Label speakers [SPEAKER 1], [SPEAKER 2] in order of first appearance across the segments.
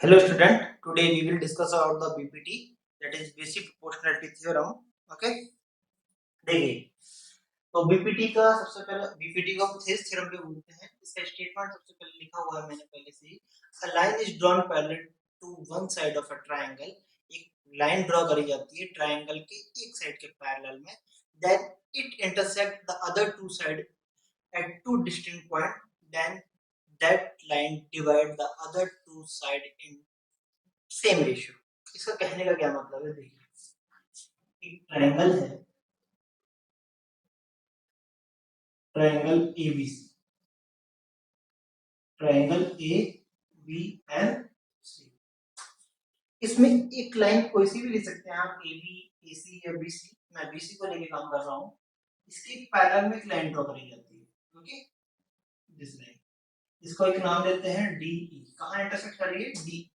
[SPEAKER 1] Hello student, today we will discuss about the BPT, that is basic proportionality theorem. Okay, देखिए तो BPT का सबसे पहले BPT को थेस थ्योरम पे बोलते हैं। इसका स्टेटमेंट सबसे पहले लिखा हुआ है मैंने पहले से ही। A line is drawn parallel to one side of a triangle. एक लाइन ड्रॉ करी जाती है ट्रायंगल के एक साइड के पैरेलल में, then it intersect the other two side at two distinct points, then that line divide the other two side in same ratio. इसका कहने का क्या मतलब है, देखिए एक ट्रायंगल है, triangle ABC, triangle A B and C. इसमें एक लाइन कोई सी भी ले सकते हैं आप, ए बी ए सी या बी सी। मैं बी सी को लेके काम कर रहा हूँ। इसके पैरेलल में एक लाइन ड्रॉ करी जाती है। ओके, दिस लाइन, इसको एक नाम देते हैं डी ई। कहाँ इंटरसेक्ट कर रही है, डी।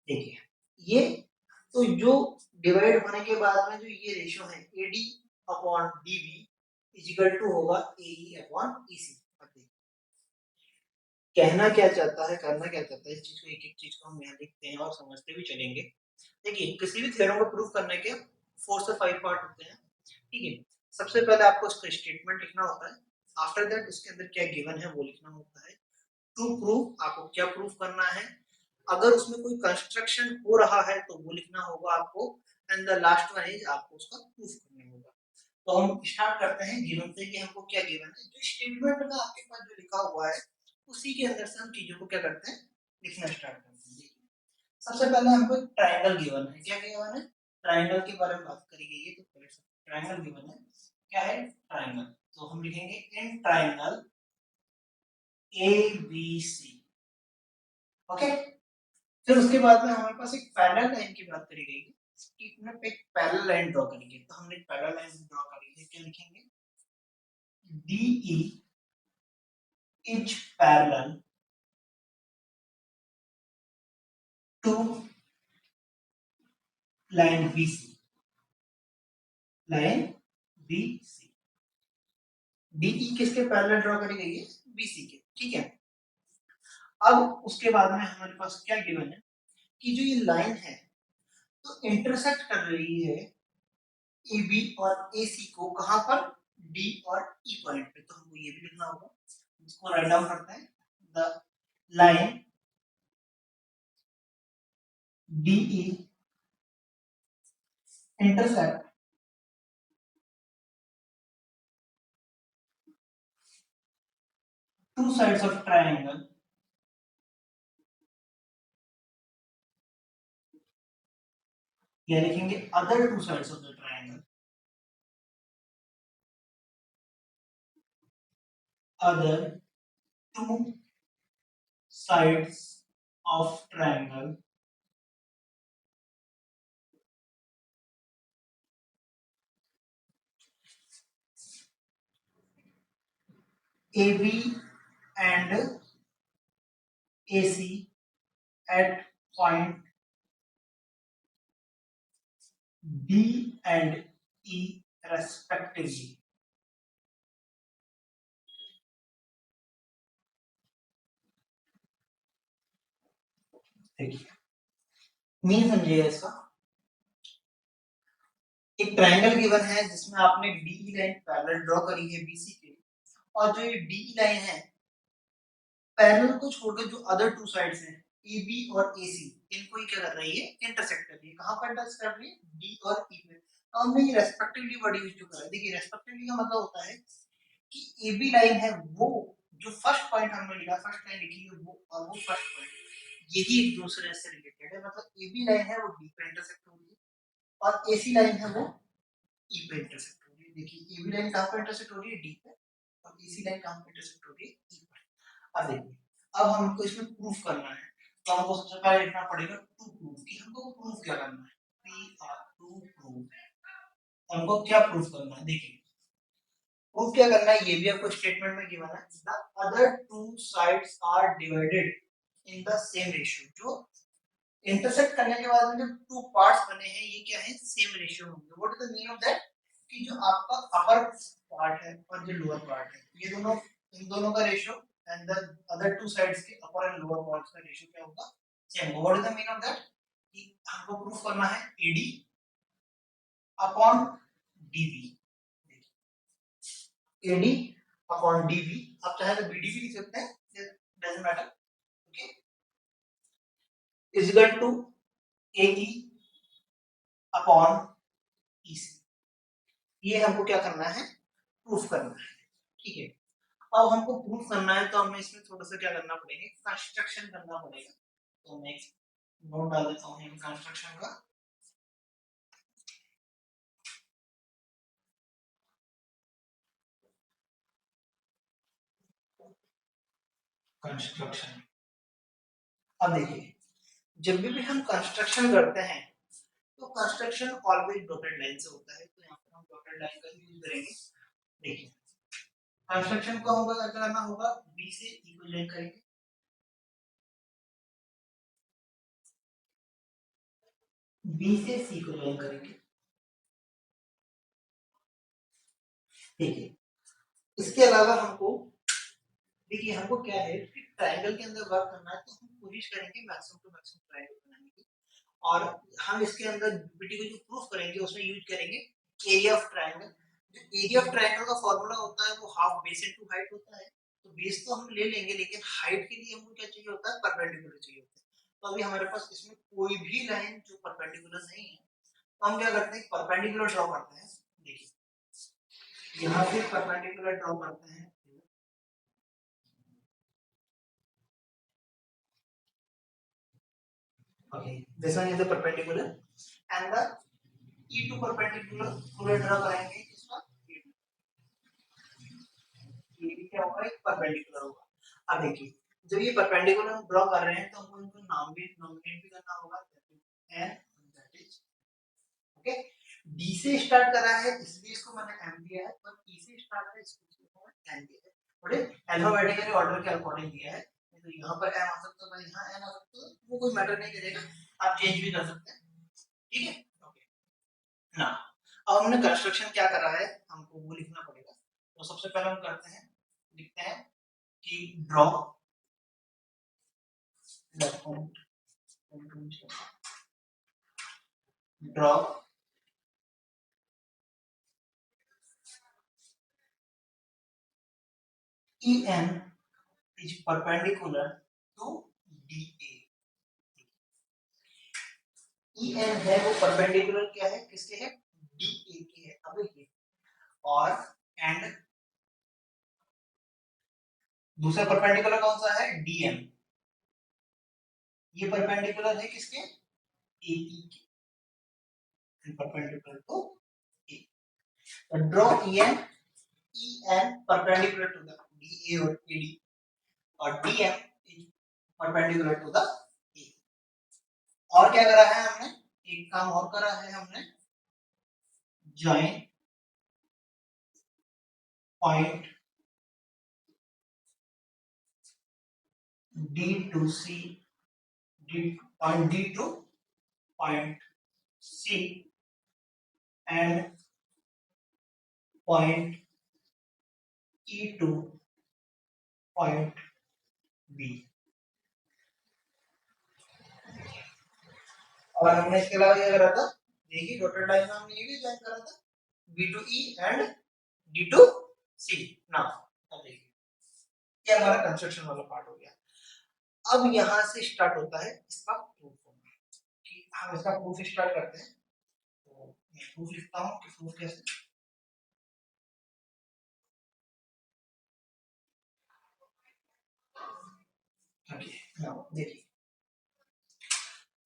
[SPEAKER 1] देखिए ये तो जो डिवाइड होने के बाद में जो ये रेशियो है AD upon DB is equal to होगा एई अपॉन ईसी। कहना क्या चाहता है, करना क्या चाहता है, इस चीज को एक एक चीज को हम यहाँ लिखते हैं और समझते भी चलेंगे। देखिए किसी भी थ्योरम को प्रूव करने के 4 से 5 पार्ट होते हैं। ठीक है, सबसे पहले आपको इसका स्टेटमेंट लिखना होता है। आफ्टर दैट उसके अंदर क्या गिवन है वो लिखना होता है। टू प्रूव, आपको क्या प्रूव करना है। अगर उसमें कोई कंस्ट्रक्शन हो रहा है तो वो लिखना होगा आपको। And the last one is आपको उसका प्रूफ करना होगा। तो हम स्टार्ट करते हैं गिवन से कि हमको क्या गिवन है। जो स्टेटमेंट में आपके पास जो लिखा हुआ है उसी के अंदर से हम चीजों को क्या करते हैं, लिखना स्टार्ट करते हैं। सबसे पहले हमको एक ट्रायंगल गिवन है। क्या गिवन है, ट्रायंगल के बारे में बात करी गई है। तो पहले ट्रायंगल गिवन है, क्या है ट्रायंगल। तो हम लिखेंगे in triangle A B C. Okay, फिर उसके बाद में हमारे पास एक पैरेलल लाइन की बात करी गई है कि हमने एक पैरेलल लाइन ड्रॉ करेंगे। तो हमने एक पैरेलल लाइन ड्रॉ करी है, क्या लिखेंगे, DE is parallel to line BC, line BC। DE किसके पैरेलल ड्रॉ करी गई है, BC के। ठीक है, अब उसके बाद में हमारे पास क्या गिवन है कि जो ये लाइन है तो इंटरसेक्ट कर रही है AB और AC को, कहां पर, D और E पॉइंट पे। तो हमको ये भी लिखना होगा, इसको राइट डाउन करते हैं। The line DE intersect two sides of triangle या लिखेंगे other two sides of the triangle, other two sides of triangle AB and AC at point D and E respectively। देखिए मीन समझिएगा इसका। एक triangle given है जिसमें आपने DE line parallel draw करी है BC के, और जो ये DE लाइन है पैरेलल को छोड़कर जो अदर टू साइड्स हैं AB और AC, इनको ही क्या कर रही है, इंटरसेक्ट कर रही है। कहां पर इंटरसेक्ट कर रही है, D और E पे। तो हमने ये रेस्पेक्टिवली वर्ड यूज क्यों करा है। देखिए रेस्पेक्टिवली का मतलब होता है कि AB लाइन है वो, जो फर्स्ट पॉइंट हमने लिखा, फर्स्ट लाइन लिखी है वो, और वो फर्स्ट पॉइंट यही एक दूसरे से रिलेटेड है। मतलब AB लाइन है वो D पे इंटरसेक्ट हो रही है और AC लाइन है वो E पे इंटरसेक्ट हो रही है। देखिए AB लाइन कहां पे इंटरसेक्ट हो रही है, D पे, और AC लाइन कहां पे इंटरसेक्ट हो रही है, E पे। अब देखिए अब हमको इसमें प्रूफ करना है। तो हमको सबसे पहले लिखना पड़ेगा टू प्रूफ, कि हमको प्रूफ क्या करना है, टू प्रूफ। हमको क्या प्रूफ करना है, देखिए प्रूफ क्या करना है ये भी आपको स्टेटमेंट में गिवन है। The other two sides are divided in the same ratio. जो इंटरसेक्ट करने के बाद में जो टू पार्ट्स बने हैं ये क्या है, सेम रेशियो होंगे। What is the meaning of that, कि जो आपका अपर पार्ट है और जो लोअर पार्ट है ये दोनों, इन दोनों का ratio and the other two sides के अपर एंड लोअर पार्ट्स का रेशियो क्या होगा, same. What is the mean of that कि हमको प्रूफ करना है AD upon DV, AD upon DV, आप चाहे तो बीडी भी लिख सकते हैं, doesn't matter, okay, is equal to AE upon EC. ये हमको क्या करना है, प्रूफ करना है, ठीक है। अब हमको प्रूफ करना है तो हमें इसमें थोड़ा सा क्या करना पड़ेगा, कंस्ट्रक्शन करना पड़ेगा। तो मैं एक नोट डाल देता हूँ कंस्ट्रक्शन का। कंस्ट्रक्शन, अब देखिए जब भी हम कंस्ट्रक्शन करते हैं तो कंस्ट्रक्शन ऑलवेज डॉटेड लाइन से होता है, तो यहाँ पर हम डॉटेड लाइन का यूज करेंगे। देखिए कंस्ट्रक्शन को हमको क्या करना होगा, बी से ई को ज्वाइन करेंगे, बी से सी को ज्वाइन करेंगे, ठीक है। इसके अलावा हमको देखिए हमको क्या है कि ट्रायंगल के अंदर वर्क करना है, तो हम कोशिश करेंगे मैक्सिमम टू मैक्सिमम ट्रायंगल बनाने की, और हम इसके अंदर बीटी को जो प्रूफ करेंगे उसमें यूज करेंगे एरिया ऑफ ट्रायंगल। जो एरिया ऑफ ट्रायंगल का फॉर्मूला होता है वो हाफ बेस इनटू हाइट होता है। तो बेस तो हम ले लेंगे, लेकिन हाइट के लिए हमको क्या चाहिए होता है, परपेंडिकुलर चाहिए होता है। तो अभी हमारे पास इसमें कोई भी लाइन जो परपेंडिकुलर नहीं है, तो हम क्या करते हैं, परपेंडिकुलर ड्रॉ करते हैं। देखिए यहाँ से परपेंडिकुलर ड्रॉ करते हैं, okay, this one is the perpendicular and the E2 perpendicular draw करेंगे, किसका, ये भी क्या होगा, एक परपेंडिकुलर होगा। अब देखिए जब ये परपेंडिकुलर हम ड्रॉ कर रहे हैं तो हमको इनको नाम भी नोमिनेट भी करना होगा, and that is okay. D से स्टार्ट करा है इसलिए इसको मैंने एम दिया है, पर ई से स्टार्ट है इसको एन दिया है, थोड़े अल्फाबेटिकली ऑर्डर के अकॉर्डिंग दिया है। तो यहाँ पर एम आ सकता है, यहाँ एन आ सकता है, वो कोई मैटर नहीं करेगा, आप चेंज भी कर सकते हैं, ठीक है, ओके ना। अब हमने कंस्ट्रक्शन क्या करा है हमको वो लिखना पड़ेगा। तो सबसे पहले हम करते हैं, लिखते हैं कि draw draw EN is perpendicular to DA। EN है वो परपेंडिकुलर क्या है, किसके है, DA के है। अब देखिए और एंड दूसरा परपेंडिकुलर कौन सा है, DM, ये परपेंडिकुलर है किसके, AE के, परपेंडिकुलर टू A। तो draw EN perpendicular to the DA और AD, और DM is perpendicular to the A। और क्या करा है हमने, एक काम और करा है हमने, join point D to C, point D to point C and point E to point B। और हमने इसके अलावा क्या करा था, देखिए डॉटेड लाइन में हमने ये भी ज्वाइन करा था, B to E and D to C। Now अब देखिए ये हमारा कंस्ट्रक्शन वाला पार्ट हो गया। अब यहाँ से स्टार्ट होता है इसका प्रूफ होना, कि हम इसका प्रूफ स्टार्ट करते हैं। तो मैं प्रूफ लिखता हूँ कि प्रूफ कैसे, देखिए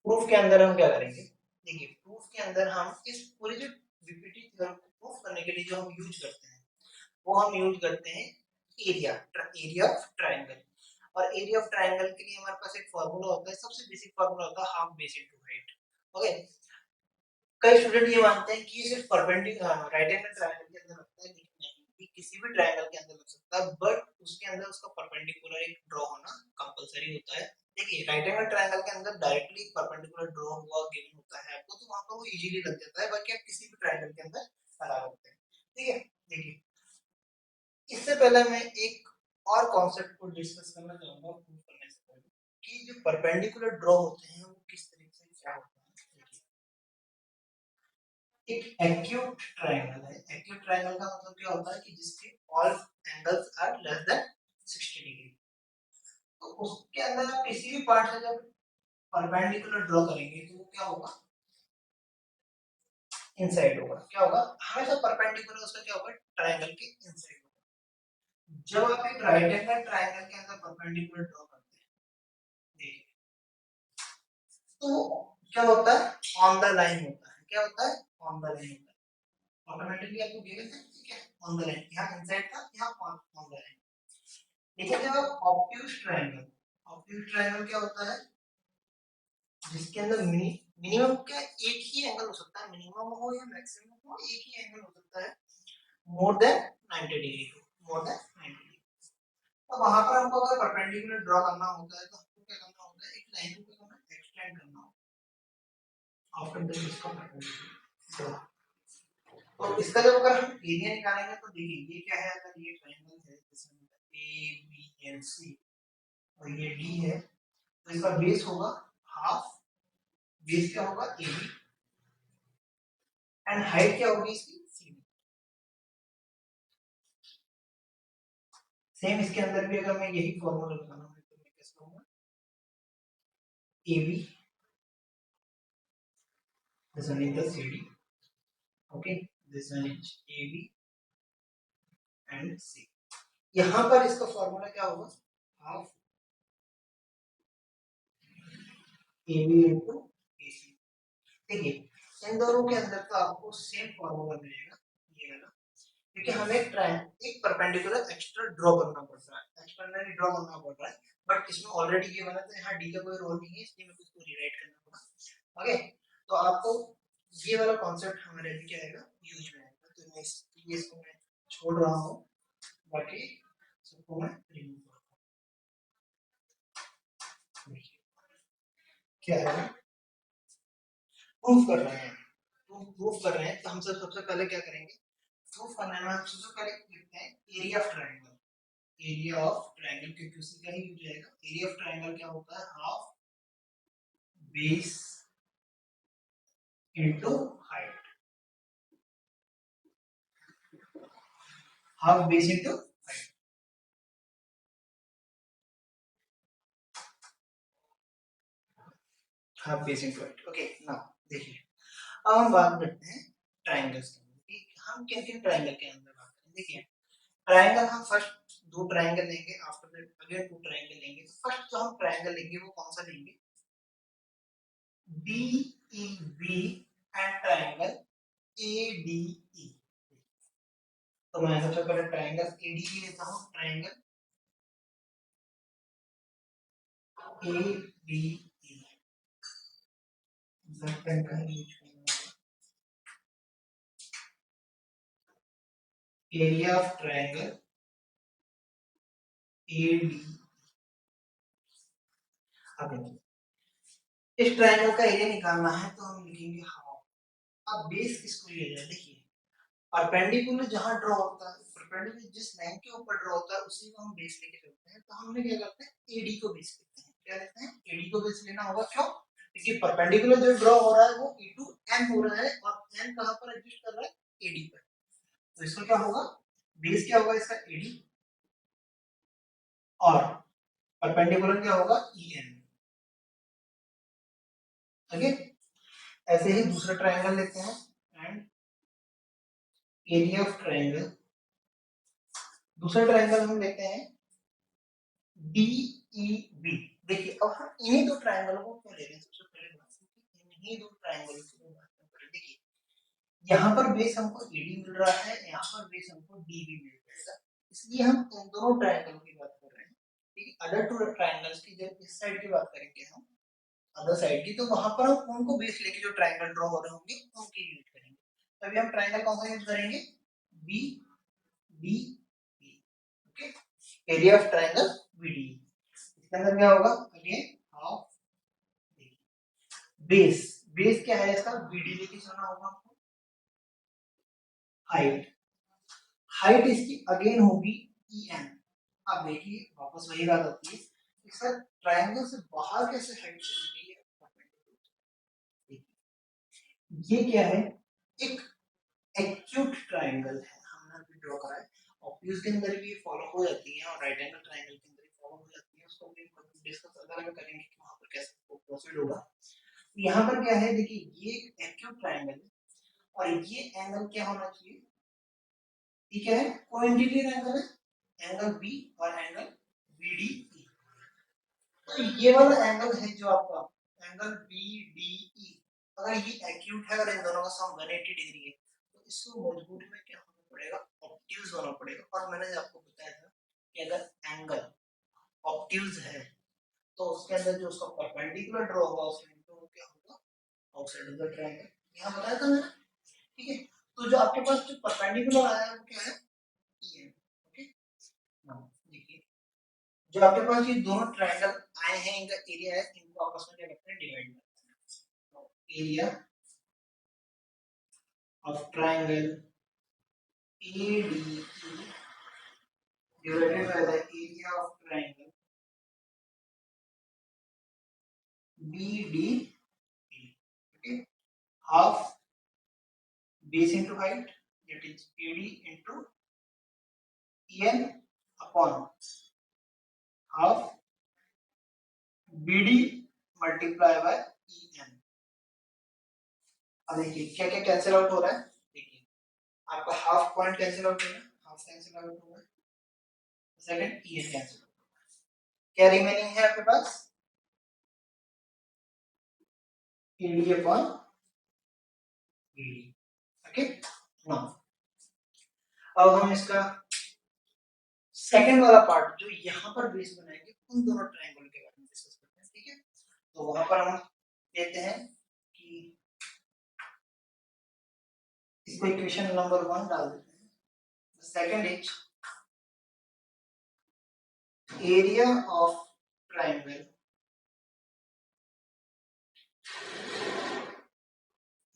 [SPEAKER 1] प्रूफ के अंदर हम क्या करेंगे, देखिए प्रूफ के अंदर हम इस पूरे जो बीपीटी थ्योरम को प्रूफ करने के लिए जो हम यूज करते हैं वो हम यूज करते हैं एरिया ऑफ ट्रायंगल। और एरिया ऑफ ट्रायंगल के लिए हमारे पास एक फार्मूला होता है, सबसे बेसिक फार्मूला होता है half base into height, okay. कई स्टूडेंट ये मानते हैं कि ये सिर्फ परपेंडिकुलर राइट एंगल ट्रायंगल के अंदर लगता है, लेकिन नहीं, ये किसी भी ट्रायंगल के अंदर लग सकता है, बट उसके अंदर उसका परपेंडिकुलर एक ड्रॉ होना कंपलसरी होता है। देखिए राइट एंगल ट्रायंगल के अंदर डायरेक्टली परपेंडिकुलर ड्रॉ हुआ गिवन होता है आपको, तो वहां पर वो इजीली लग जाता है, बाकी आप किसी भी ट्रायंगल के अंदर लगा सकते हैं, ठीक है। देखिए इससे पहले मैं एक और कॉन्सेप्ट को डिस्कस करना चाहूंगा प्रूफ करने से पहले, कि जो परपेंडिकुलर ड्रॉ होते हैं वो किस तरीके से क्या होता है। एक एक्यूट ट्रायंगल है। एक्यूट ट्रायंगल का मतलब क्या होता है कि जिसके all angles are less than 60 degree. तो उसके अंदर आप किसी भी पार्ट से जब परपेंडिकुलर ड्रॉ करेंगे तो वो क्या होगा, इनसाइड होगा। क्या होगा, हमेशा परपेंडिकुलर उसका क्या होगा, ट्रायंगल के इनसाइड होगा। जब आप एक राइट एंगल ट्रायंगल के अंदर परपेंडिकुलर ड्रॉ करते हैं, देखिए, तो क्या होता है, ऑन द लाइन होता है। क्या होता है, ऑन द लाइन होता है। ऑटोमेटिकली आपको गिवन है, ठीक है, ऑन द लाइन, यहाँ इनसाइड था, यहाँ ऑन द लाइन। लेकिन जब आप ऑब्ट्यूज ट्रायंगल, ऑब्ट्यूज ट्रायंगल क्या होता है, जिसके अंदर मिनिमम क्या एक ही एंगल हो सकता है, मिनिमम हो या मैक्सिमम हो, एक ही एंगल हो सकता है मोर देन 90 डिग्री को, मोर देन 90 डिग्री। तो वहां पर हमको अगर परपेंडिकुलर ड्रॉ करना होता है तो हमको क्या करना होता है, एक लाइन को क्या करना है, एक्सटेंड करना होगा आफ्टर दैट इसका परपेंडिकुलर ड्रॉ। तो इसका जब अगर हम एरिया निकालेंगे तो देखिए ये क्या है, अगर ये ट्रायंगल है जिसमें ए बी एंड सी और ये डी है, तो इसका बेस होगा हाफ, बेस क्या होगा ए बी, एंड हाइट क्या होगी इसकी सी बी। सेम इसके अंदर भी अगर मैं यही फॉर्मूला लगाना है तो मैं कैसे कहूंगा, A B this one is the CD, okay, this one is AB and C। यहाँ पर इसका फॉर्मूला क्या होगा, हाफ AB into AC। देखिए इन दोनों के अंदर तो आपको सेम फॉर्मूला मिलेगा, ये वाला, क्योंकि हमें एक परपेंडिकुलर एक्स्ट्रा ड्रॉ करना पड़ रहा है, एक्सटर्नली ड्रॉ करना पड़ रहा है, बट इसमें ऑलरेडी ये बना था, यहाँ डी का कोई रोल नहीं है, इसलिए मैं इसको रीराइट करना पड़ा। ओके, तो आपको ये वाला कॉन्सेप्ट हमारे अभी क्या आएगा, यूज में आएगा। तो मैं इसको मैं छोड़ रहा हूँ, बाकी सबको मैं रिमूव करता हूँ। क्या है, प्रूफ कर रहे हैं, प्रूफ कर रहे हैं, तो हम सबसे पहले क्या करेंगे, प्रूफ करने में हम सबसे पहले लिखते हैं area of triangle. Area of triangle क्योंकि उसी का ही यूज आएगा। एरिया ऑफ ट्रायंगल क्या होता है, half base into height, half base into height, half base into height. Okay, now देखिए अब हम बात करते हैं ट्रायंगल्स की, हम किन किन ट्रायंगल के अंदर बात करें। देखिए ट्रायंगल हम फर्स्ट दो ट्रायंगल लेंगे, after that again two triangle लेंगे। फर्स्ट जो हम ट्रायंगल लेंगे वो कौन सा लेंगे, DEB एंड ट्रायंगल ADE। तो मैं सबसे पहले ट्रायंगल ADE लेता हूँ, ट्रायंगल ADE ब्लैक पेन का यूज करूंगा। Area of triangle ADE। अब इस ट्रायंगल का एरिया निकालना है तो हम लिखेंगे हाफ। अब बेस किसको लिया जाए, देखिए परपेंडिकुलर जहां ड्रॉ होता है, परपेंडिकुलर जिस लाइन के ऊपर ड्रॉ होता है उसी को हम बेस लेके चलते हैं। तो हमने क्या करते हैं, एडी को बेस लेते हैं। क्या लेते हैं, एडी को बेस लेना होगा, क्यों, क्योंकि परपेंडिकुलर जो ड्रॉ हो रहा है वो ई टू एन हो रहा है, और एन कहां पर एग्जिस्ट कर रहा है, एडी पर। तो इसका क्या होगा, बेस क्या होगा इसका एडी, और परपेंडिकुलर क्या होगा ई एन। ओके, ऐसे ही दूसरा ट्रायंगल लेते हैं, एंड एरिया ऑफ ट्रायंगल, दूसरा ट्रायंगल हम लेते हैं DEB। देखिए अब हम इन्हीं दो ट्रायंगलों को क्यों ले रहे हैं, सबसे पहले बात इन्हीं दो ट्रायंगलों की बात करें। देखिए यहाँ पर बेस हमको ED मिल रहा है, यहाँ पर बेस हमको DB मिल रहा है, इसलिए हम इन दोनों ट्रायंगलों की बात कर रहे हैं। ठीक है, अदर टू ट्रायंगल्स की जब इस साइड की बात करेंगे हम, अदर साइड की, तो वहां पर हम उनको बेस लेके जो ट्रायंगल ड्रॉ हो रहे होंगे उनकी यूज करेंगे। अभी हम ट्रायंगल कौन सा यूज करेंगे, BDE। Okay, area of triangle BDE। इसके अंदर क्या होगा, अगेन हाफ बेस, बेस क्या है इसका, BD लेके चलना होगा आपको। हाइट, हाइट इसकी अगेन होगी EN। अब देखिए वापस वही बात होती है, सर ट्रायंगल से बाहर कैसे हाइट चली गई है? ये क्या है? एक एक्यूट ट्रायंगल है, हमने अभी ड्रॉ करा है। ऑब्वियस के अंदर भी फॉलो हो जाती है और राइट एंगल ट्रायंगल के अंदर भी फॉलो हो जाती है, उसको भी डिस्कस अगर हम करेंगे कि वहां पर कैसे प्रोसीड होगा। तो यहाँ पर क्या है, देखिए ये एक एक्यूट ट्रायंगल है और ये एंगल क्या होना चाहिए, ये क्या है, कोइंटिलियर एंगल है, एंगल बी और एंगल बीडी। तो ये वाला एंगल है जो आपका एंगल बीडीई, अगर ये एक्यूट है और इन दोनों का सम 180 डिग्री है तो इसको मजबूत में क्या होना पड़ेगा, ऑब्ट्यूज होना पड़ेगा। और मैंने आपको बताया था कि अगर एंगल ऑब्ट्यूज है तो उसके अंदर जो उसका परपेंडिकुलर ड्रॉ होगा उसके तो वो क्या होगा, आउटसाइड ऑफ द ट्रायंगल। यहां बताया था मैंने, ठीक है। तो जो आपके पास जो परपेंडिकुलर आया है वो क्या है, ई है। ओके, नाउ देखिए जो आपके पास ये दोनों ट्रायंगल आए हैं, इनका एरिया है, इनको आपस में क्या करते हैं, डिवाइड करते हैं। Area of triangle ADE divided by the area of triangle BDE. Okay, half base into height, that is AD into EN upon half BD multiply by EN। अब देखिए क्या क्या कैंसिल आउट हो रहा है, देखिए आपका हाफ पॉइंट कैंसिल आउट हो रहा है, हाफ कैंसिल आउट हो रहा है, सेकंड EN कैंसिल आउट हो रहा है, क्या रिमेनिंग है आपके पास, AD upon BD। Okay, now अब हम इसका सेकंड वाला पार्ट जो यहाँ पर बेस बनाएंगे उन दोनों ट्रायंगल के बारे में डिस्कस करते हैं, ठीक है। तो वहां पर हम लेते हैं कि इसको इक्वेशन नंबर 1 डाल देते हैं। Second is area of triangle,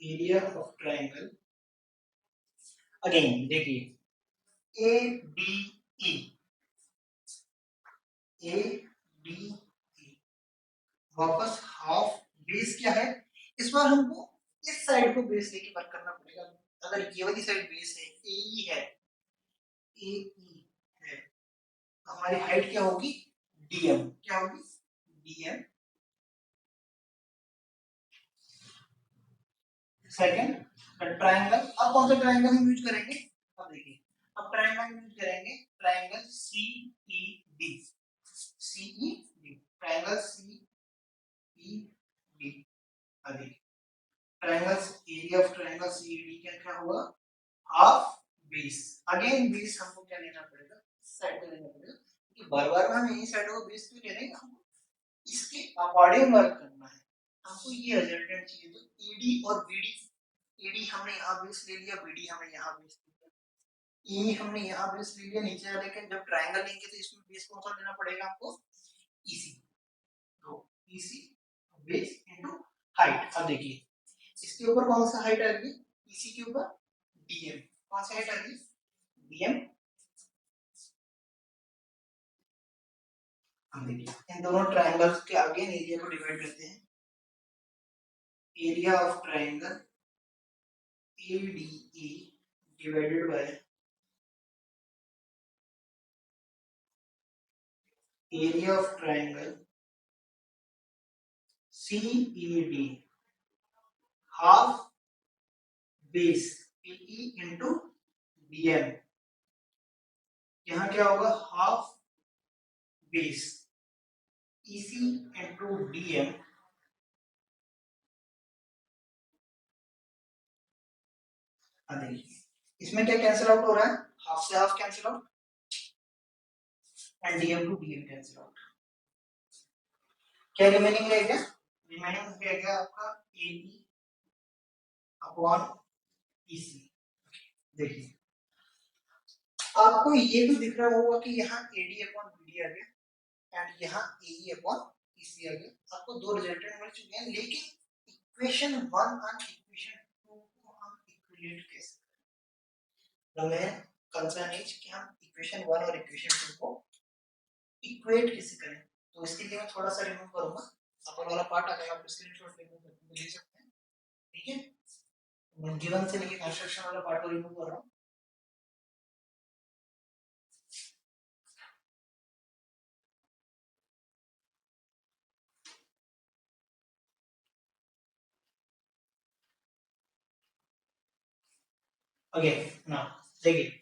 [SPEAKER 1] area of triangle again देखिए ADE, ADE वापस हाफ बेस क्या है, इस बार हमको इस साइड को बेस लेके वर्क करना पड़ेगा। अगर ये वाली साइड बेस है, AE है, AE है, हमारी हाइट क्या होगी, DM, क्या होगी, DM। सेकंड ट्रायंगल, अब कौन सा ट्रायंगल हम यूज करेंगे, अब देखिए अब ट्रायंगल यूज करेंगे triangle CED, CED triangle CED। अभी triangle area of triangle CED क्या क्या होगा, हाफ बेस। अगेन बेस हमको क्या लेना पड़ेगा, इस साइड को लेना पड़ेगा क्योंकि बार-बार हम यही साइड को बेस क्यों ले रहे हैं, हमको इसके अकॉर्डिंग वर्क करना है, हमको ये रिजल्टेंट चाहिए। तो ED और BD, ED हमने यहाँ बेस ले लिया, BD हमने यहाँ बेस ले लिया, E हमने यहाँ बेस ले लिया नीचे, लेकिन जब ट्रायंगल लेंगे तो इसमें बेस कौन सा लेना पड़ेगा आपको, EC। तो EC बेस इनटू हाइट। अब देखिए इसके ऊपर कौन सा हाइट आ रही है, EC के ऊपर DM, कौन सा हाइट आ रही है, DM। अब देखिए इन दोनों ट्रायंगल्स के अगेन एरिया को डिवाइड करते हैं, area of triangle ADE divided by area of triangle CED, half base AE into DM। यहाँ क्या होगा, half base EC into DM। इसमें क्या कैंसिल आउट हो रहा है, हाफ से half cancel out and DM to DM cancel out. क्या रिमेनिंग रहेगा, रिमेनिंग रहेगा आपका AE अपॉन EC। देखिए आपको ये तो दिख रहा होगा कि यहाँ AD अपॉन BD आ गया एंड यहाँ AE अपॉन EC आ गया, आपको दो रिजल्टेंट मिल चुके हैं, लेकिन इक्वेशन 1 और इक्वेशन 2 को हम इक्विलेट कैसे करें, हमें कंसर्न इज कि हम इक्वेशन 1 और इक्वेशन 2 को इक्वेट कैसे करें। तो इसके लिए मैं थोड़ा सा रिमूव करूंगा, अपर वाला पार्ट आ जाएगा, आप स्क्रीनशॉट रिमूव करके ले सकते हैं, ठीक है। मैं गिवन से लेके कंस्ट्रक्शन वाला पार्ट को रिमूव कर रहा हूँ। ओके नाउ देखिए,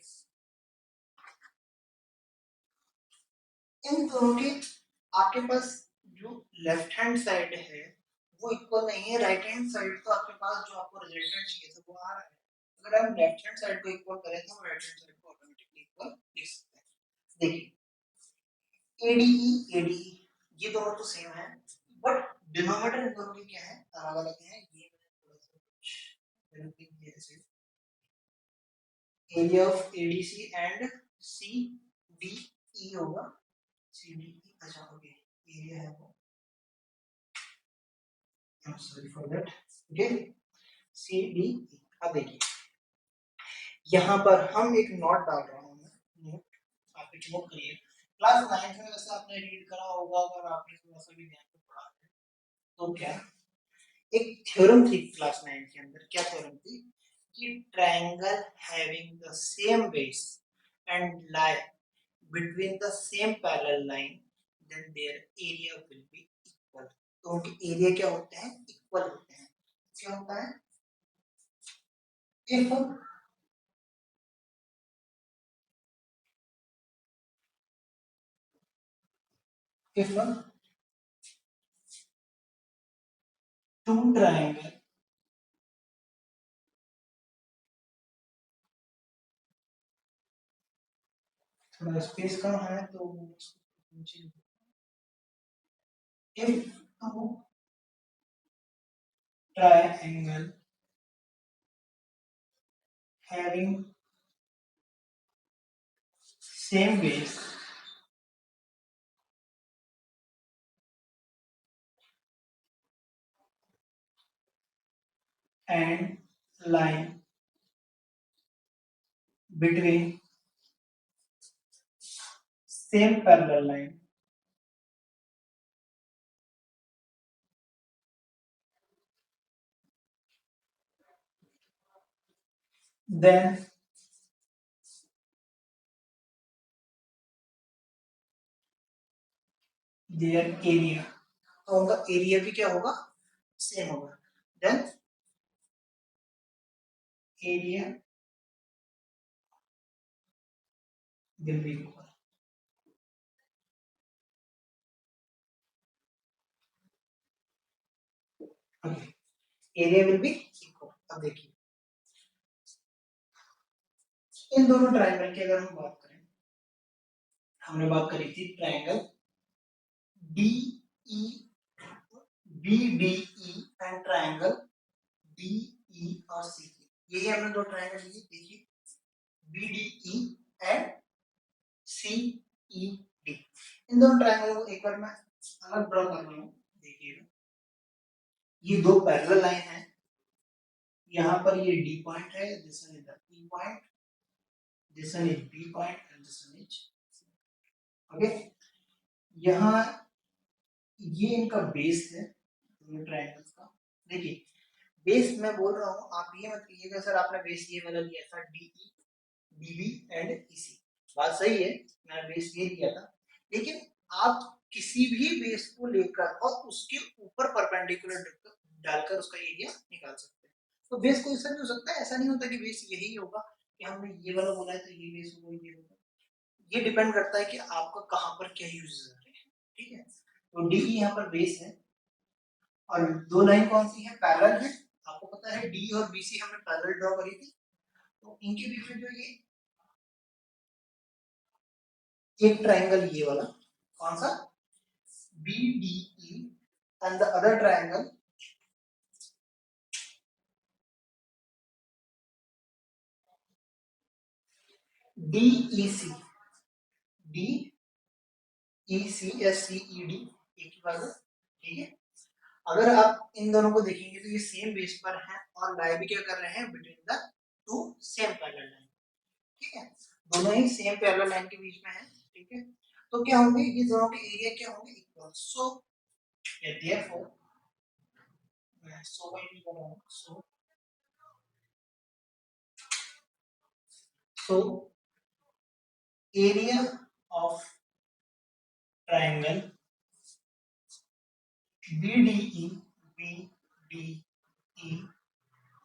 [SPEAKER 1] इन दोनों के आपके पास जो लेफ्ट हैंड साइड है वो इक्वल नहीं है, राइट हैंड साइड तो आपके पास जो आपको रिजल्टेंट चाहिए था वो आ रहा है। अगर हम लेफ्ट हैंड साइड को इक्वल करें तो राइट हैंड साइड को ऑटोमेटिकली इक्वल लिख सकते हैं। देखिए एडीई ये दोनों तो सेम है, बट डिनोमिनेटर इन दोनों की क्या है, अलग अलग है। ये मैंने थोड़ा सा कुछ गलती की है, area of ADC and CDE होगा, सीडीई अच्छा ओके एरिया है वो, sorry for that, okay CDE. अब देखिए यहाँ पर हम एक नोट डाल रहा हूँ मैं, नोट आप एक नोट करिए, क्लास 9th में वैसे आपने रीड करा होगा, अगर आपने थोड़ा सा भी ध्यान से पढ़ा है तो। क्या एक थ्योरम थी क्लास 9 के अंदर, क्या थ्योरम थी कि triangle having the same base and lie between the same parallel line then their area will be equal। तो उनके एरिया क्या होते हैं, इक्वल होते हैं। क्या होता है, if if two triangle थोड़ा स्पेस कम है तो if two triangle having same base and line between same parallel line then their area, तो उनका एरिया भी क्या होगा, सेम होगा। Then area will be equal। Area will be equal. अब देखिए इन दोनों ट्रायंगल की अगर हम बात करें, हमने बात करी थी triangle D E B D E and triangle D E और सी की, यही हमने दो ट्रायंगल लिए, देखिए B D E and C E D. इन दोनों ट्रायंगल को एक बार मैं अलग ड्रॉ कर रहा हूँ, देखिएगा ये दो पैरेलल लाइन है, यहाँ पर ये डी पॉइंट है, this one is the E point, this one is B point and this one is okay. यहाँ ये इनका बेस है दोनों ट्रायंगल्स का। देखिए बेस मैं बोल रहा हूँ, आप ये मत कीजिएगा सर आपने बेस ये वाला लिया था डीई डीबी एंड ईसी, बात सही है मैंने बेस ये लिया था, लेकिन आप किसी भी बेस को लेकर और उसके ऊपर परपेंडिकुलर डालकर उसका एरिया निकाल सकते हैं। तो बेस कोई सा भी हो सकता है, ऐसा नहीं होता कि बेस यही होगा कि हमने ये वाला बोला है तो ये बेस होगा ये होगा, ये डिपेंड करता है कि आपका कहाँ पर क्या यूज है, ठीक है। तो डी यहाँ पर बेस है और दो लाइन कौन सी है, पैरेलल है, आपको पता है डी और बीसी हमने पैरेलल ड्रॉ करी थी, तो इनके बीच में जो ये एक ट्रायंगल ये वाला कौन सा B D E and the other triangle D E C, D E C S C E D, एक ही बात है, ठीक है। अगर आप इन दोनों को देखेंगे तो ये सेम बेस पर हैं और लाई भी क्या कर रहे हैं between the two same parallel line, ठीक है, दोनों ही सेम पैरेलल लाइन के बीच में है, ठीक है। तो क्या होंगे ये दोनों के एरिया क्या होंगे इक्वल। सो देयरफॉर मैं सो का यूज कर रहा हूँ। So area of triangle BDE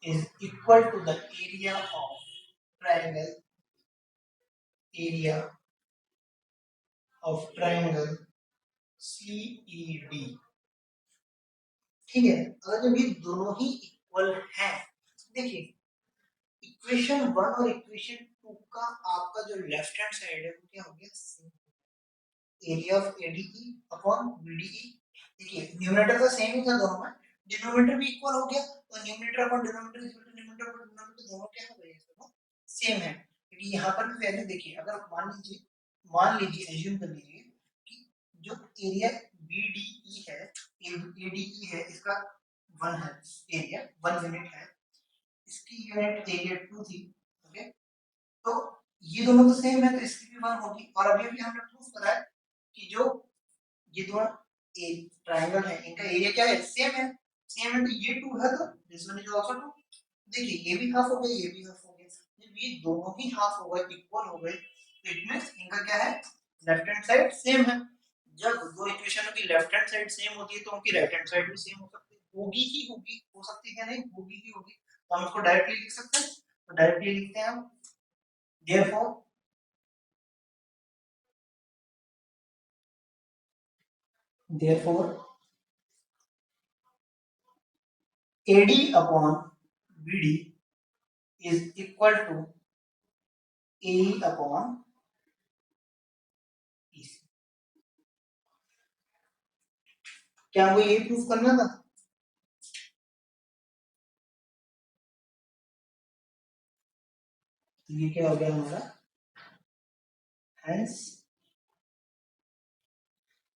[SPEAKER 1] is equal to the area of triangle CED। ठीक है, अगर जब ये दोनों ही इक्वल हैं, देखिए इक्वेशन 1 और इक्वेशन 2 का आपका जो लेफ्ट हैंड साइड है वो क्या हो गया, area of ADE upon BDE। देखिए न्यूमरेटर तो सेम ही था दोनों में, डिनोमिनेटर भी इक्वल हो गया, तो numerator upon denominator equal to numerator upon denominator दोनों क्या हो गए, दोनों सेम है। क्योंकि यहाँ पर भी वैल्यू देखिए, अगर मान लीजिए एज्यूम कर लीजिए कि जो एरिया BDE है, ADE है, इसका 1 है, एरिया 1 यूनिट है, इसकी यूनिट एरिया 2 थी। ओके, तो ये दोनों तो सेम है तो इसकी भी 1 होगी। और अभी भी हमने प्रूफ करा है कि जो ये दोनों एक ट्रायंगल है इनका एरिया क्या है, सेम है तो ये 2 है तो दिस वन इज आल्सो 2। देखिए ये भी हाफ हो गया, ये भी हाफ हो गया, जब ये दोनों ही हाफ हो गए, इक्वल हो गए, तो इट मींस इनका क्या है, लेफ्ट हैंड साइड सेम है। जब दो इक्वेशनों की लेफ्ट हैंड साइड सेम होती है तो उनकी राइट हैंड साइड भी सेम हो सकती है, होगी ही होगी, हो सकती है क्या, नहीं होगी ही होगी। तो हम इसको डायरेक्टली लिख सकते हैं, तो डायरेक्टली लिखते हैं हम therefore AD upon BD is equal to AE upon EC। क्या वो यही प्रूफ करना था? तो ये क्या हो गया हमारा, हैंस,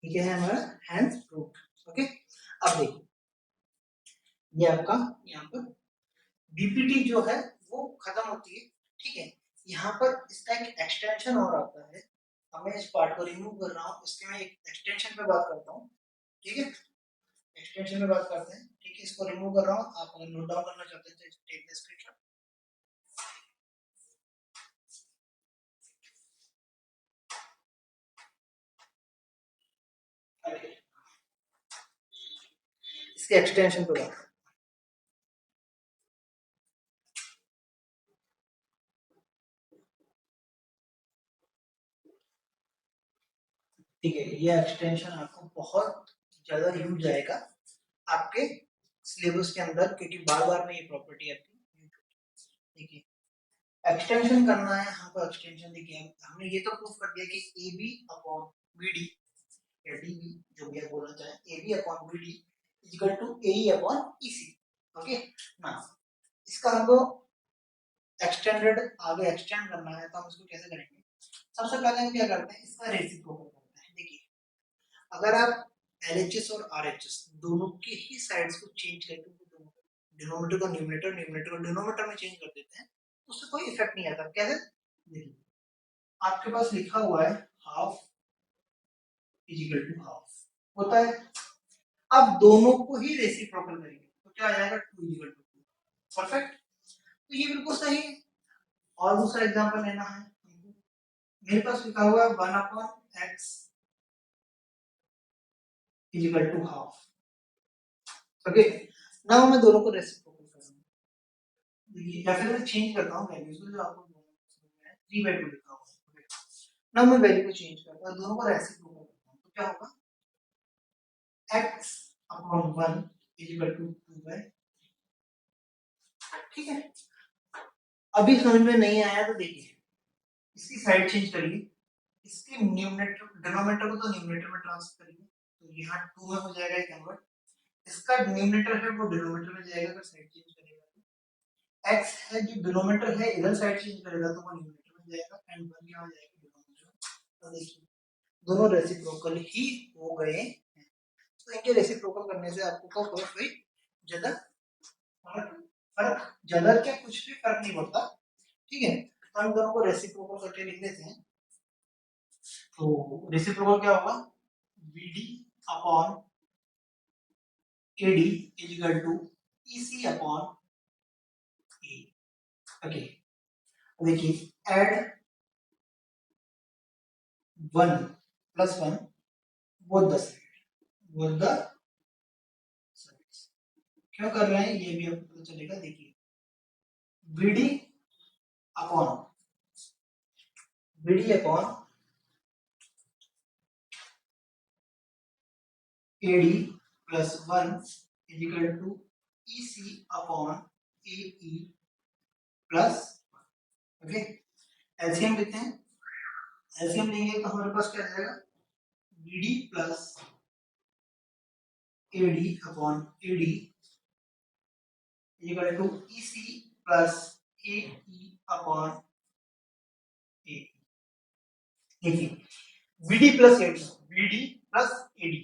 [SPEAKER 1] ये क्या है हमारा, हैंस प्रूफ। ओके, अब देखिए ये आपका यहाँ पर बीपीटी जो है वो खत्म होती है, ठीक है। यहाँ पर इसका एक एक्सटेंशन और आता है, अब मैं इस पार्ट को रिमूव कर रहा हूँ, इसके मैं एक एक्सटेंशन पे बात करता हूँ, ठीक है, एक्सटेंशन पे बात करते हैं, ठीक है, इसको रिमूव कर रहा हूँ। आप अगर नोट डाउन करना चाहते हैं तो टेक द स्क्रीनशॉट। इसके एक्सटेंशन पे बात, ठीक है, ये एक्सटेंशन आपको बहुत ज्यादा यूज आएगा आपके सिलेबस के अंदर, क्योंकि बार बार में ये प्रॉपर्टी आपकी, देखिए एक्सटेंशन करना है हमको, एक्सटेंशन देखिए हमने ये तो प्रूफ कर दिया कि A B upon B D या डी बी जो भी आप बोलना चाहें, A B upon B D equal to A E upon E C. Okay ना, इसका हमको एक्सटेंडेड आगे एक्सटेंड करना है तो हम इसको कैसे करेंगे, सबसे पहले हम क्या करते हैं, इसका रेसिप्रोकल करते हैं। देखिए अगर आप LHS और RHS दोनों के ही साइड्स को चेंज करके डिनोमिनेटर को न्यूमरेटर, न्यूमरेटर को डिनोमिनेटर में चेंज कर देते हैं तो उससे कोई इफेक्ट नहीं आता। कैसे, देखिए आपके पास लिखा हुआ है half is equal to half होता है, अब दोनों को ही रेसिप्रोकल करेंगे तो क्या आ जाएगा, 2 इज इक्वल टू 2। परफेक्ट, तो ये बिल्कुल सही है। और दूसरा एग्जांपल लेना है, मेरे पास लिखा हुआ है 1 upon x is equal to half. Okay, now मैं दोनों को रेसिप्रोकल करूंगा, या फिर मैं चेंज करता हूं वैल्यूज को, जो आपको 3/2 लिखा हुआ है। नाउ मैं वैल्यू को चेंज करता हूं, दोनों को रेसिप्रोकल करता हूं, तो क्या होगा, x upon 1 is equal to 2/, ठीक है। अभी समझ में नहीं आया तो देखिए इसकी साइड चेंज करिए, इसके न्यूमरेटर डिनोमिनेटर को तो न्यूमरेटर में ट्रांसफर करिए, तो यहाँ 2 में हो जाएगा ये कन्वर्ट, इसका न्यूमरेटर है वो डिनोमिनेटर में जाएगा अगर साइड चेंज करेगा तो, x है जो डिनोमिनेटर है इधर साइड चेंज करेगा तो वो न्यूमरेटर में जाएगा, एंड 1 यहाँ जाएगा डिनोमिनेटर में। तो देखिए दोनों रेसिप्रोकल ही हो गए हैं, तो इनके रेसिप्रोकल करने से आपको क्या होगा, कोई ज्यादा फर्क ज्यादा क्या कुछ भी फर्क नहीं पड़ता, ठीक है। तो हम दोनों को रेसिप्रोकल करके लिख देते हैं, तो रेसिप्रोकल क्या होगा, BD upon AD is equal to EC upon A। Okay, देखिए add 1 plus 1 both the both the sides. क्यों कर रहे हैं ये भी आपको पता चलेगा। देखिए BD upon AD plus 1 is equal to EC upon AE plus, okay, LCM लेते हैं। एलसीएम लेंगे तो हमारे पास क्या आ जाएगा, BD plus AD upon AD equal to EC plus AE upon AE। देखिए BD plus AD, BD plus AD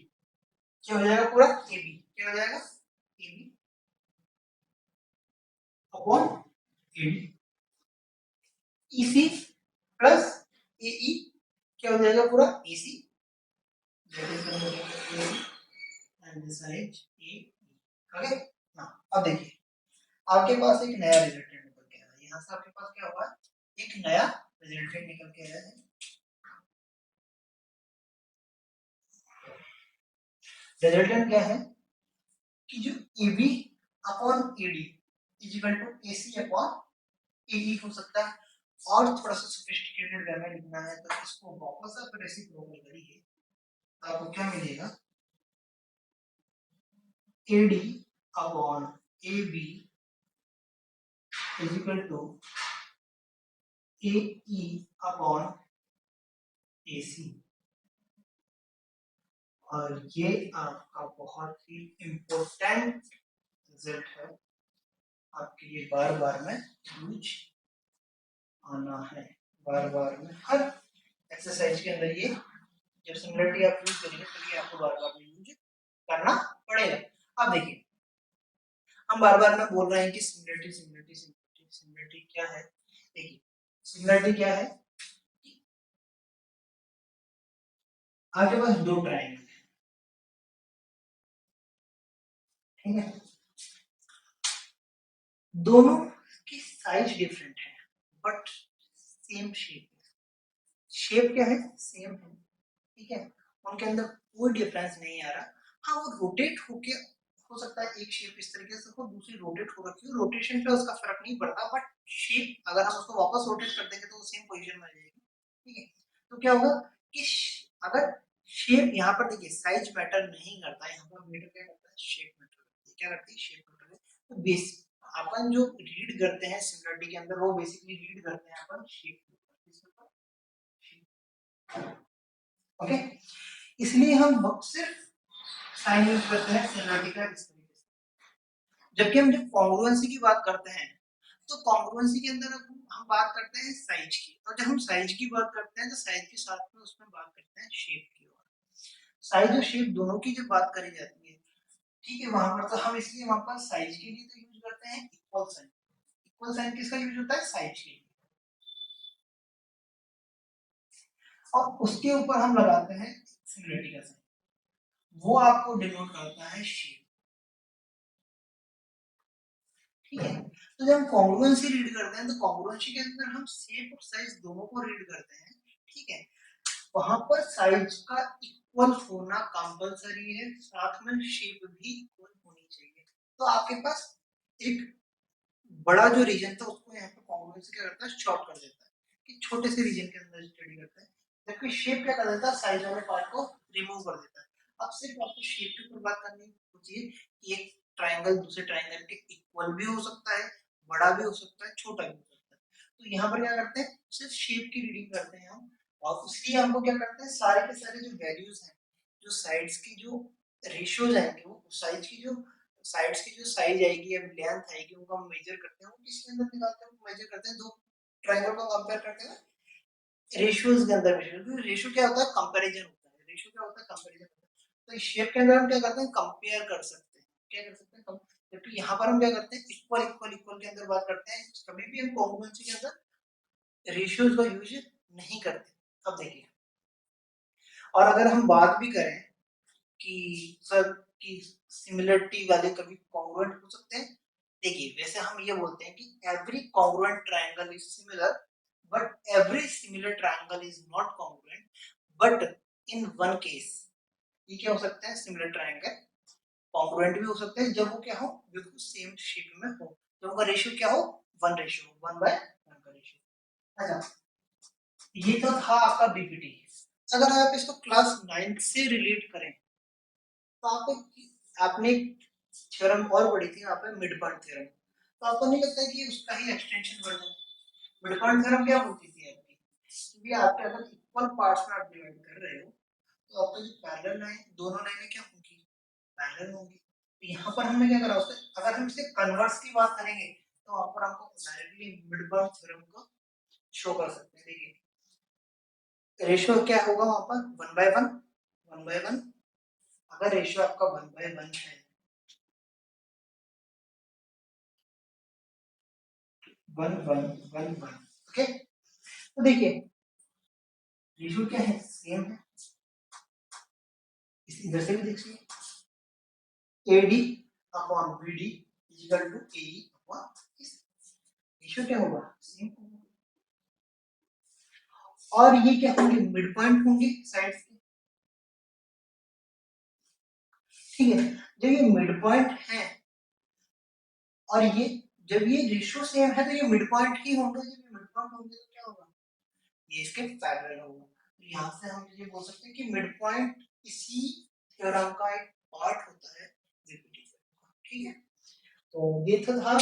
[SPEAKER 1] क्या हो जाएगा, पूरा AB क्या हो जाएगा, AB upon AD। EC plus AE क्या हो जाएगा, पूरा EC and this side AE। Okay ना, अब देखिए आपके पास एक नया रिजल्टेंट निकल के आ रहा है। यहाँ से आपके पास क्या हुआ, एक नया रिजल्टेंट निकल के आया है। रिजल्टेंट क्या है कि जो AB upon AD is equal to AC upon AE हो सकता है। और थोड़ा सा सोफिस्टिकेटेड वे में लिखना है तो इसको वापस आप रेसिप्रोकल करिए तो आपको क्या मिलेगा, AD upon AB is equal to AE upon AC। और ये आपका बहुत ही इम्पोर्टेंट रिजल्ट है, आपके लिए बार बार में यूज आना है, बार बार में हर एक्सरसाइज के अंदर ये जब सिमिलरिटी आप यूज करेंगे तो ये आपको बार बार में यूज करना पड़ेगा। अब देखिए हम बार बार में बोल रहे हैं कि सिमिलरिटी सिमिलरिटी सिमिलरिटी सिमिलरिटी क्या है। देखिए सिमिलरिटी क्या है, आपके पास दो ट्रायंगल है, ठीक है, दोनों की साइज डिफरेंट है बट सेम शेप है। शेप क्या है, सेम है, ठीक है, उनके अंदर कोई डिफरेंस नहीं आ रहा। हाँ वो रोटेट होके हो सकता है, एक शेप इस तरीके से हो, दूसरी रोटेट हो रखी हो, रोटेशन पे उसका फर्क नहीं पड़ता बट शेप अगर हम उसको वापस रोटेट कर देंगे तो वो सेम पोजीशन में आ जाएगी, ठीक है। तो क्या होगा कि अगर शेप यहाँ पर देखिए साइज मैटर नहीं करता, यहाँ पर मैटर क्या करता है, शेप मैटर करती है। क्या करती है, शेप मैटर है। तो बेस अपन जो रीड करते हैं सिमिलरिटी के अंदर वो बेसिकली रीड करते हैं अपन शेप के ऊपर, ओके। इसलिए हम सिर्फ साइन यूज करते हैं सिमिलरिटी का इस तरीके से। जबकि हम जब कॉन्ग्रुएंसी की बात करते हैं तो कॉन्ग्रुएंसी के अंदर हम बात करते हैं साइज की, और जब हम साइज की बात करते हैं तो साइज के साथ में उसमें बात करते हैं शेप की। साइज और शेप दोनों की जब बात करी जाती है, ठीक है, वहां पर तो हम इसलिए वहां पर साइज के लिए तो यूज करते हैं इक्वल साइन। इक्वल साइन किसका यूज होता है, साइज के लिए। और उसके ऊपर हम लगाते हैं सिमिलरिटी का साइन, वो आपको डिनोट करता है शेप, ठीक है। तो जब हम कॉन्ग्रुएंसी रीड करते हैं तो कॉन्ग्रुएंसी के अंदर हम शेप और साइज दोनों को रीड करते हैं, ठीक है। वहां पर साइज का इक्वल होना कंपलसरी है, साथ में शेप भी इक्वल होनी चाहिए। तो आपके पास एक बड़ा जो रीजन था उसको यहाँ पे कॉन्ग्रुएंसी क्या करता है, शॉर्ट कर देता है कि छोटे से रीजन के अंदर स्टडी करता है। जबकि शेप क्या कर देता है, साइज वाले पार्ट को रिमूव कर देता है। अब सिर्फ आपको शेप के ऊपर बात करनी होती है कि एक ट्रायंगल दूसरे ट्रायंगल के इक्वल भी हो सकता है, बड़ा भी हो सकता है, छोटा भी हो सकता है। तो यहाँ पर क्या करते हैं, सिर्फ शेप की रीडिंग करते हैं हम। और इसलिए हमको क्या करते हैं, सारे के सारे जो वैल्यूज हैं, जो साइड्स की जो रेशियोज आएंगे, वो साइज की जो साइड्स की जो साइज आएगी या लेंथ आएगी उनको हम मेजर करते हैं। वो किसके अंदर निकालते हैं, मेजर करते हैं, दो ट्रायंगल को कंपेयर करते हैं रेशियोज के अंदर। रेशियो क्या होता है, कंपैरिजन होता है। रेशियो क्या होता है, कंपैरिजन होता है। तो इस शेप के अंदर हम क्या करते हैं, कंपेयर कर सकते हैं, क्या कर सकते हैं, जबकि यहाँ पर हम क्या करते हैं, इक्वल इक्वल इक्वल के अंदर बात करते हैं। कभी भी हम कॉन्ग्रुएंसी के अंदर रेशियोज का यूज नहीं करते। अब देखिए और अगर हम बात भी करें कि सर कि सिमिलरिटी वाले कभी कॉन्ग्रुएंट हो सकते हैं, देखिए वैसे हम ये बोलते हैं कि every congruent triangle is similar but every similar triangle is not congruent, but in one case ये क्या हो सकता है, सिमिलर ट्रायंगल कॉन्ग्रुएंट भी हो सकते हैं जब वो क्या हो, बिल्कुल सेम शेप में हो, जब उनका रेशियो क्या हो, 1:1 का रेशियो। अच्छा, ये तो था आपका बीपीटी। अगर आप इसको क्लास 9 से रिलेट करें तो आपको, आपने थ्योरम और पढ़ी थी यहाँ पे मिड पॉइंट थ्योरम, तो आपको नहीं लगता है कि उसका ही extension version mid point theorem क्या होती थी आपकी, क्योंकि आपके अगर इक्वल पार्ट्स में आप डिवाइड कर रहे हो तो आपको जो पैरेलल लाइन, दोनों लाइनें क्या होंगी, पैरेलल होंगी। तो यहाँ पर हमने क्या करा, उससे अगर हम इसके कन्वर्स की बात करेंगे तो वहां पर हमको डायरेक्टली मिड पॉइंट थ्योरम को शो कर सकते हैं। देखिए रेशियो क्या होगा वहां पर, 1:1, अगर रेशियो आपका 1:1 है, 1:1, ओके, तो देखिए रेशियो क्या है, सेम है, इस इधर से भी देखिए AD upon BD equal to AE upon ratio क्या होगा, सेम होगा। और ये क्या होंगे, मिड पॉइंट होंगे साइड्स के, ठीक है। जब ये मिड पॉइंट है और ये, जब ये रेशियो सेम है तो ये मिड पॉइंट ही होंगे, जब ये मिड पॉइंट होंगे तो क्या होगा, ये इसके पैरेलल होगा। तो यहाँ से हम ये बोल सकते हैं कि मिड पॉइंट इसी थ्योरम का एक पार्ट होता है, बीपीटी थ्योरम का, ठीक है। तो ये था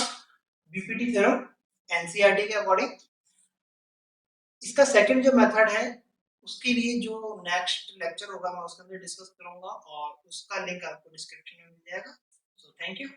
[SPEAKER 1] बीपीटी थ्योरम एनसीईआरटी के अकॉर्डिंग। इसका सेकंड जो मेथड है उसके लिए जो नेक्स्ट लेक्चर होगा मैं उसके अंदर डिस्कस करूंगा और उसका लिंक आपको डिस्क्रिप्शन में मिल जाएगा। So thank you.